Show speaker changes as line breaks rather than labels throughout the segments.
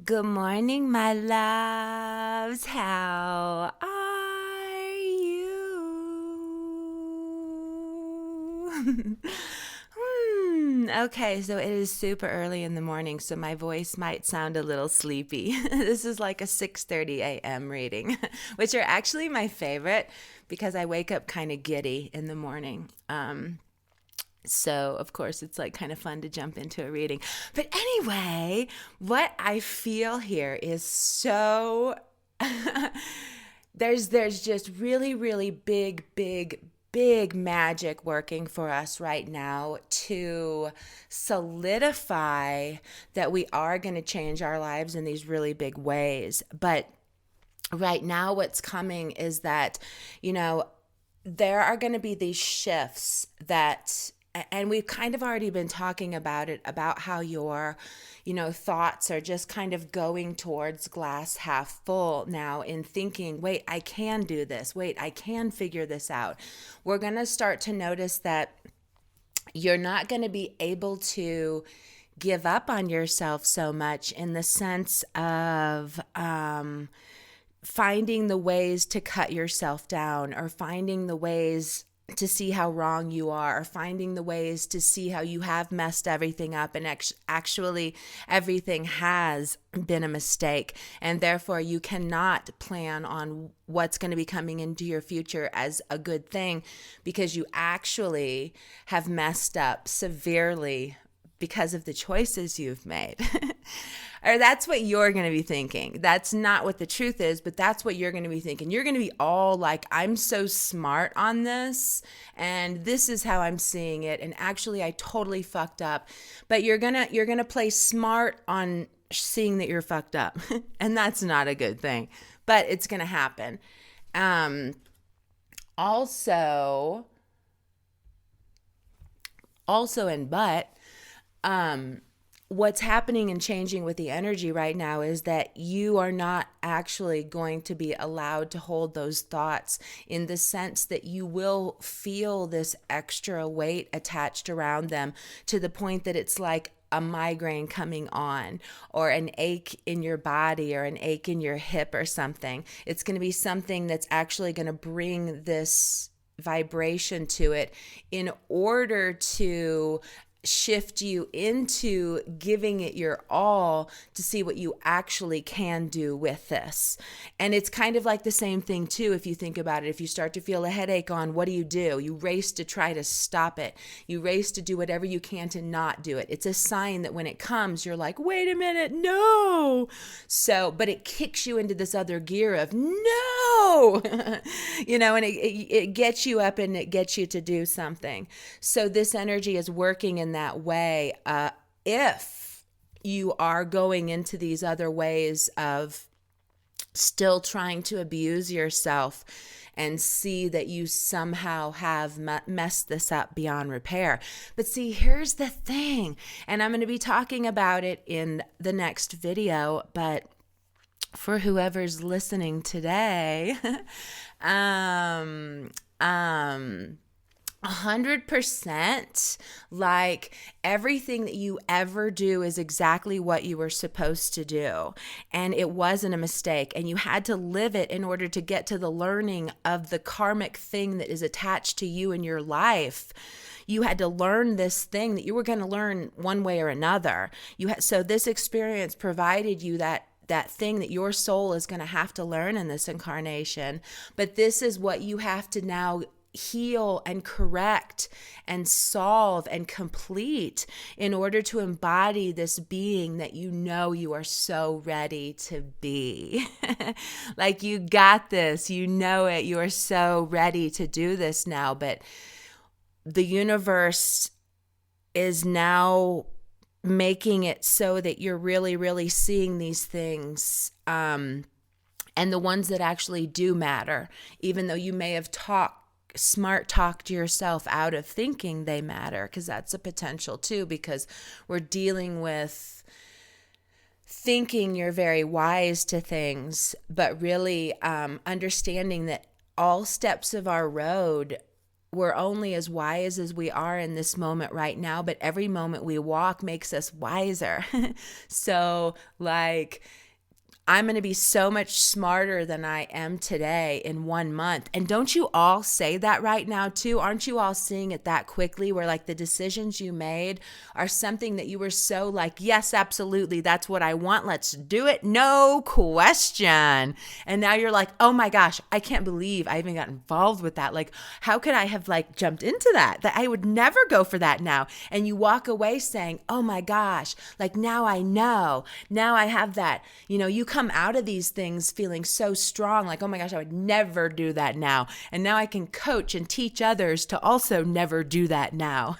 Good morning, my loves. How are you? Okay, so it is super early in the morning, so my voice might sound a little sleepy. This is like a 6:30 a.m. reading, which are actually my favorite because I wake up kind of giddy in the morning. So, of course, it's like kind of fun to jump into a reading. But anyway, what I feel here is so there's just really big magic working for us right now to solidify that we are going to change our lives in these really big ways. But right now what's coming is that, you know, there are going to be these shifts that, and we've kind of already been talking about it, about how your thoughts are just kind of going towards glass half full now, in thinking, wait, I can do this, wait, I can figure this out. We're going to start to notice that you're not going to be able to give up on yourself so much, in the sense of finding the ways to cut yourself down, or finding the ways to see how wrong you are, or finding the ways to see how you have messed everything up, and actually everything has been a mistake, and therefore you cannot plan on what's going to be coming into your future as a good thing, because you actually have messed up severely because of the choices you've made. Or that's what you're going to be thinking. That's not what the truth is, but that's what you're going to be thinking. You're going to be all like, I'm so smart on this, and this is how I'm seeing it, and actually I totally fucked up. But you're going to play smart on seeing that you're fucked up. And that's not a good thing. But it's going to happen. Also, and but what's happening and changing with the energy right now is that you are not actually going to be allowed to hold those thoughts, in the sense that you will feel this extra weight attached around them, to the point that it's like a migraine coming on, or an ache in your body, or an ache in your hip or something. It's going to be something that's actually going to bring this vibration to it, in order to shift you into giving it your all, to see what you actually can do with this. And it's kind of like the same thing too, if you think about it. If you start to feel a headache on, what do? You race to try to stop it. You race to do whatever you can to not do it. It's a sign that when it comes, you're like, wait a minute, no. So, but it kicks you into this other gear of no, and it gets you up, and it gets you to do something. So this energy is working in that way. If you are going into these other ways of still trying to abuse yourself, and see that you somehow have messed this up beyond repair. But see, here's the thing, and I'm going to be talking about it in the next video, but for whoever's listening today, 100%, like, everything that you ever do is exactly what you were supposed to do, and it wasn't a mistake, and you had to live it in order to get to the learning of the karmic thing that is attached to you in your life. You had to learn this thing that you were going to learn one way or another. So this experience provided you that thing that your soul is going to have to learn in this incarnation. But this is what you have to now heal and correct and solve and complete, in order to embody this being that you are so ready to be. Like, you got this, you know it, you are so ready to do this now. But the universe is now making it so that you're really seeing these things, and the ones that actually do matter, even though you may have smart talked yourself out of thinking they matter, because that's a potential too, because we're dealing with thinking you're very wise to things, but really understanding that all steps of our road, we're only as wise as we are in this moment right now, but every moment we walk makes us wiser. So, like, I'm going to be so much smarter than I am today in 1 month. And don't you all say that right now too? Aren't you all seeing it that quickly where like the decisions you made are something that you were so like, yes, absolutely, that's what I want. Let's do it. No question. And now you're like, oh my gosh, I can't believe I even got involved with that. Like, how could I have like jumped into that? That I would never go for that now. And you walk away saying, oh my gosh, like now I know. Now I have that, you come out of these things feeling so strong, like, oh my gosh, I would never do that now. And now I can coach and teach others to also never do that now.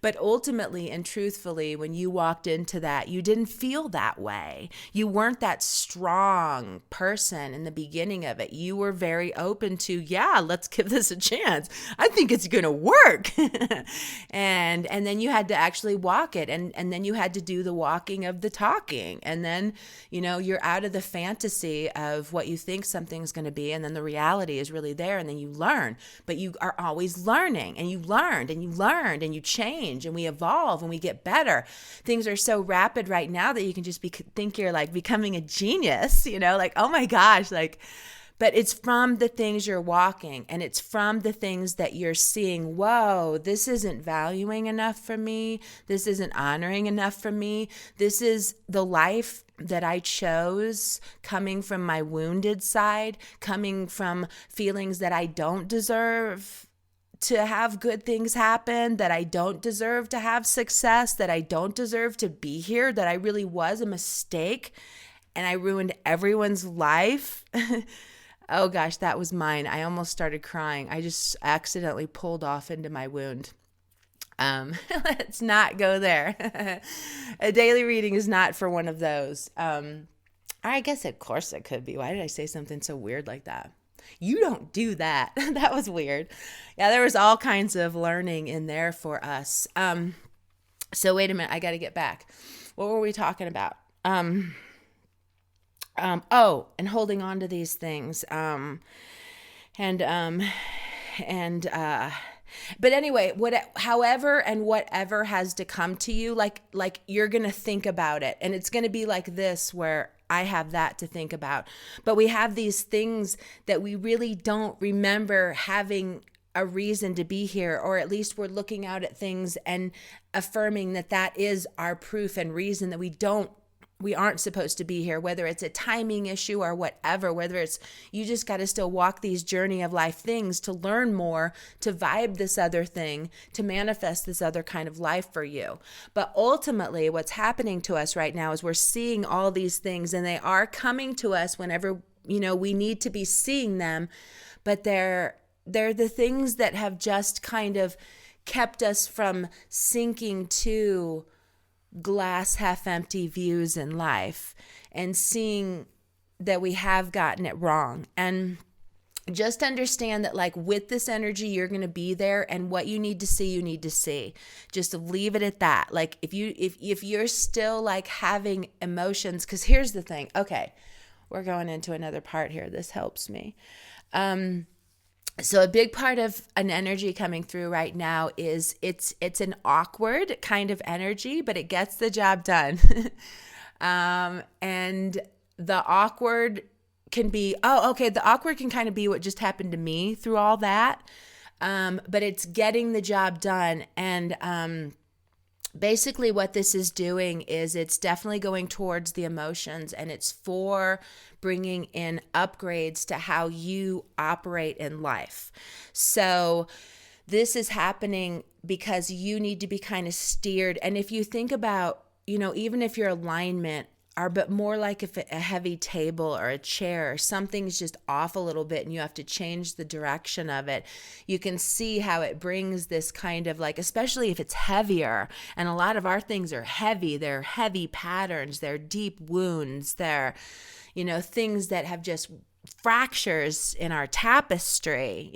But ultimately and truthfully, when you walked into that, you didn't feel that way. You weren't that strong person in the beginning of it. You were very open to, yeah, let's give this a chance. I think it's going to work. and then you had to actually walk it. And then you had to do the walking of the talking. And then, you're out of the fantasy of what you think something's going to be, and then the reality is really there, and then you learn. But you are always learning, and you learned and you learned and you change, and we evolve and we get better. Things are so rapid right now that you can just think you're like becoming a genius, like, oh my gosh, like. But it's from the things you're walking, and it's from the things that you're seeing, whoa, this isn't valuing enough for me. This isn't honoring enough for me. This is the life that I chose, coming from my wounded side, coming from feelings that I don't deserve to have good things happen, that I don't deserve to have success, that I don't deserve to be here, that I really was a mistake and I ruined everyone's life. Oh gosh, that was mine. I almost started crying. I just accidentally pulled off into my wound. Let's not go there. A daily reading is not for one of those. I guess of course it could be. Why did I say something so weird like that? You don't do that. That was weird. Yeah, there was all kinds of learning in there for us. So wait a minute, I got to get back. What were we talking about? And holding on to these things. But anyway, however and whatever has to come to you, like you're going to think about it, and it's going to be like this, where I have that to think about. But we have these things that we really don't remember having a reason to be here, or at least we're looking out at things and affirming that is our proof and reason that we aren't supposed to be here, whether it's a timing issue or whatever, whether it's you just got to still walk these journey of life things to learn more, to vibe this other thing, to manifest this other kind of life for you. But ultimately, what's happening to us right now is we're seeing all these things, and they are coming to us whenever, we need to be seeing them, but they're the things that have just kind of kept us from sinking to glass half empty views in life and seeing that we have gotten it wrong. And just understand that, like, with this energy, you're going to be there, and what you need to see, you need to see. Just leave it at that. Like, if you're still like having emotions, because here's the thing. Okay, we're going into another part here. This helps me. So a big part of an energy coming through right now is it's an awkward kind of energy, but it gets the job done. And the awkward can be, the awkward can kind of be what just happened to me through all that. But it's getting the job done. And basically what this is doing is it's definitely going towards the emotions, and it's for bringing in upgrades to how you operate in life. So this is happening because you need to be kind of steered. And if you think about, even if your alignment are but more like if a heavy table or a chair or something's just off a little bit and you have to change the direction of it, you can see how it brings this kind of like, especially if it's heavier, and a lot of our things are heavy, they're heavy patterns, they're deep wounds, they're, things that have just fractures in our tapestry,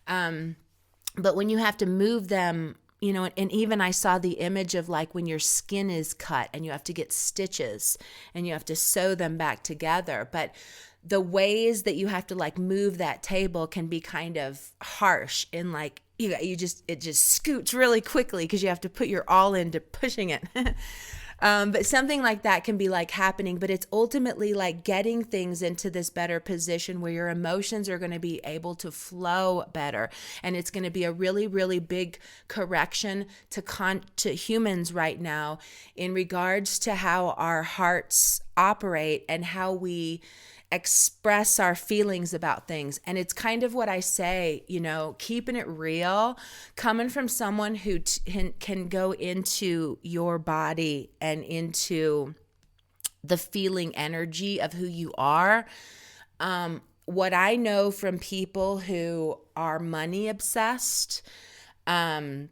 but when you have to move them, and even I saw the image of like when your skin is cut and you have to get stitches and you have to sew them back together. But the ways that you have to like move that table can be kind of harsh, and like it just scoots really quickly because you have to put your all into pushing it. But something like that can be like happening, but it's ultimately like getting things into this better position where your emotions are going to be able to flow better. And it's going to be a really, really big correction to humans right now in regards to how our hearts operate and how we express our feelings about things. And it's kind of what I say, keeping it real, coming from someone who can go into your body and into the feeling energy of who you are. What I know from people who are money obsessed, and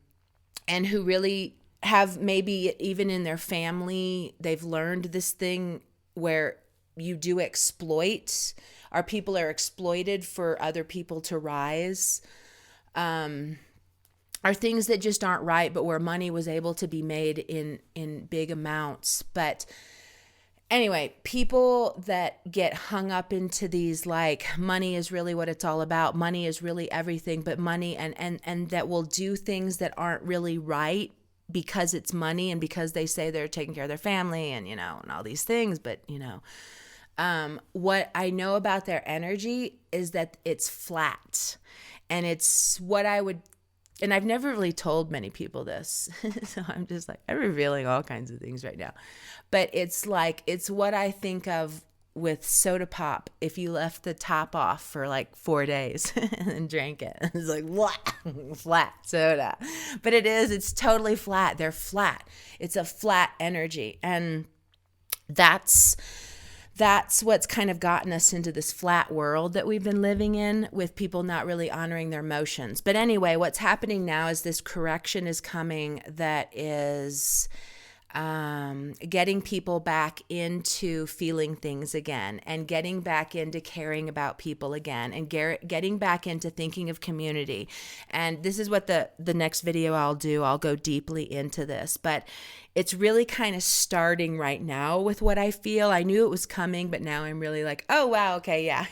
who really have, maybe even in their family, they've learned this thing where you do exploit, our people are exploited for other people to rise, are things that just aren't right, but where money was able to be made in big amounts. But anyway, people that get hung up into these, like, money is really what it's all about, money is really everything but money, and that will do things that aren't really right because it's money and because they say they're taking care of their family and and all these things. But what I know about their energy is that it's flat, and it's what and I've never really told many people this. So I'm just like, I'm revealing all kinds of things right now, but it's what I think of with soda pop. If you left the top off for like 4 days and drank it, it's like, what? Flat soda. But it's totally flat. They're flat. It's a flat energy. And that's what's kind of gotten us into this flat world that we've been living in, with people not really honoring their emotions. But anyway, what's happening now is this correction is coming that is getting people back into feeling things again, and getting back into caring about people again, and getting back into thinking of community. And this is what the next video I'll do. I'll go deeply into this, but it's really kind of starting right now with what I feel. I knew it was coming, but now I'm really like, oh, wow, okay, yeah.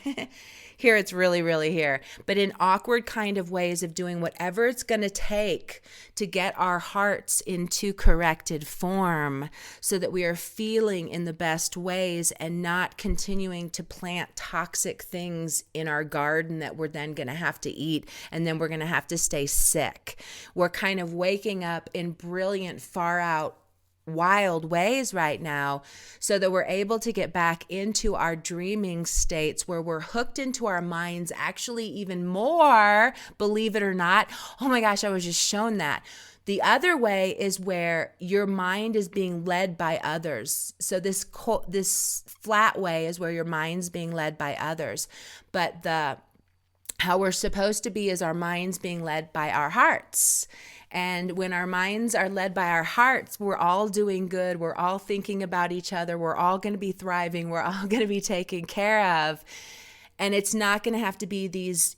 Here it's really, really here. But in awkward kind of ways of doing whatever it's going to take to get our hearts into corrected form so that we are feeling in the best ways and not continuing to plant toxic things in our garden that we're then going to have to eat, and then we're going to have to stay sick. We're kind of waking up in brilliant, far out, wild ways right now, so that we're able to get back into our dreaming states where we're hooked into our minds actually even more, believe it or not. Oh my gosh, I was just shown that. The other way is where your mind is being led by others. So this flat way is where your mind's being led by others. But how we're supposed to be is our minds being led by our hearts. And when our minds are led by our hearts, we're all doing good. We're all thinking about each other. We're all going to be thriving. We're all going to be taken care of. And it's not going to have to be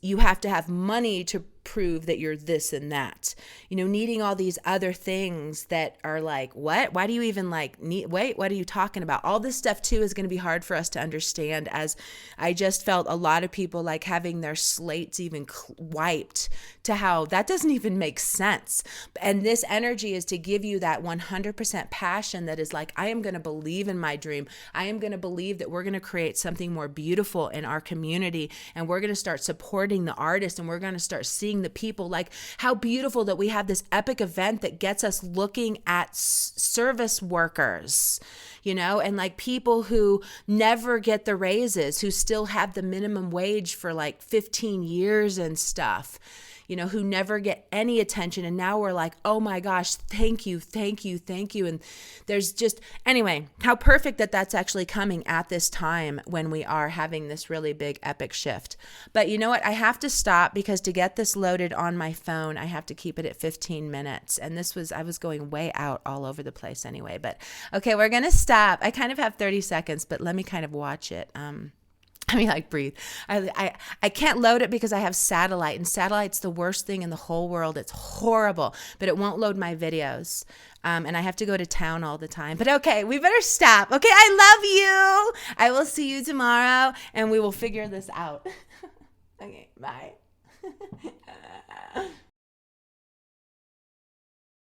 you have to have money to prove that you're this and that, needing all these other things that are like, what? Why do you even wait, what are you talking about? All this stuff too is going to be hard for us to understand, as I just felt a lot of people like having their slates even wiped to how that doesn't even make sense. And this energy is to give you that 100% passion that is like, I am going to believe in my dream. I am going to believe that we're going to create something more beautiful in our community, and we're going to start supporting the artists, and we're going to start seeing the people. Like, how beautiful that we have this epic event that gets us looking at service workers, and like people who never get the raises, who still have the minimum wage for like 15 years and stuff, who never get any attention. And now we're like, oh my gosh, thank you, thank you, thank you. And there's just, anyway, how perfect that that's actually coming at this time when we are having this really big epic shift. But you know what? I have to stop, because to get this loaded on my phone, I have to keep it at 15 minutes. And I was going way out all over the place anyway. But okay, we're going to stop. I kind of have 30 seconds, but let me kind of watch it. I mean, like breathe. I can't load it because I have satellite, and satellite's the worst thing in the whole world. It's horrible, but it won't load my videos. And I have to go to town all the time. But okay, we better stop. Okay, I love you. I will see you tomorrow, and we will figure this out. Okay, bye.